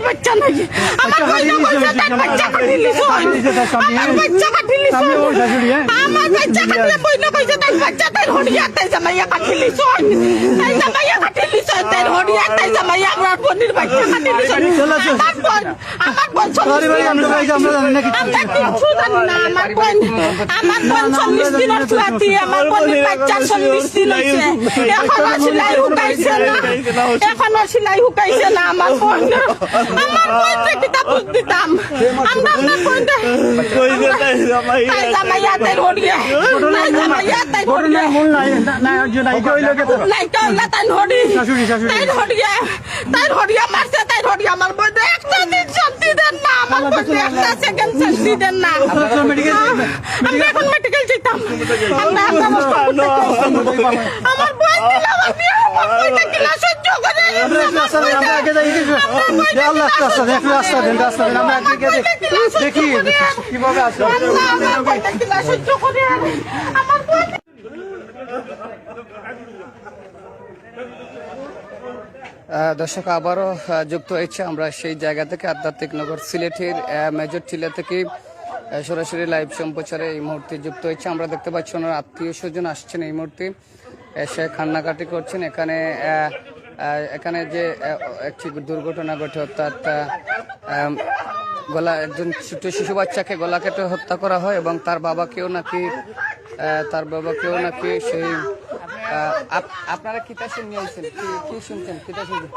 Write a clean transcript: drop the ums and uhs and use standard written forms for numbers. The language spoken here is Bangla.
বাচ্চা নাই আমার বইটা কইছে তার বাচ্চা কাটিলি সই আমার বাচ্চা কাটিলি সই আমার বাচ্চা কাটলে বইটা কইছে তার বাচ্চা তার হড়িয়া তাই জামাইয়া কাটিলি সই তাই জামাইয়া কাটিলি সই তার হড়িয়া তাই জামাইয়া আমার বোনের বাচ্চা কাটিলি সই আমার বোন সরি ভাই আমরা জানি না কিছু জানি না আমার বোন 40 দিনের চুয়াতি আমার বোনের বাচ্চা 40 দিন হইছে এখনো সেলাই হুকাইছে না আমার বোন আমার বোনকে কিতাব দিতাম আমরা আপনার বোনকে কই দে তাই জামাইয়া তাই হড়িয়া তাই জামাইয়া তাই হড়িয়া না জুলাই কই লাগে তো নাই তো না তাই হড়ি তাই হড়িয়া মারছে তাই হড়িয়া আমার বোন একটা দিন শান্তি দেন না আমার বোন একটা সেকেন্ড শান্তি দেন না আমরা এখন মেডিকেল যেতাম আমরা আমার বোন দিল আমার বিয়ে আমার বোনকে কিলা সহ্য করে আমরা আগে যাই রাস্তা দেন আমরা আগে দেখি কিভাবে আসে দর্শক আবারও যুক্ত হয়েছে আমরা সেই জায়গা থেকে আধ্যাত্মিক নগর সিলেটের মেজর টিলা থেকে সরাসরি লাইভ সম্প্রচারে এই মুহূর্তে যুক্ত হয়েছে। আমরা দেখতে পাচ্ছি ওনার আত্মীয় স্বজন আসছেন এই মুহূর্তে এসে কান্নাকাটি করছেন। এখানে যে একটি দুর্ঘটনা ঘটে অর্থাৎ একজন ছোট শিশু বাচ্চাকে গলা কেটে হত্যা করা হয় এবং তার বাবাকেও নাকি সেই আপনারা কিতা শুনিয়েছেন কি শুনছেন কিতা শুনছেন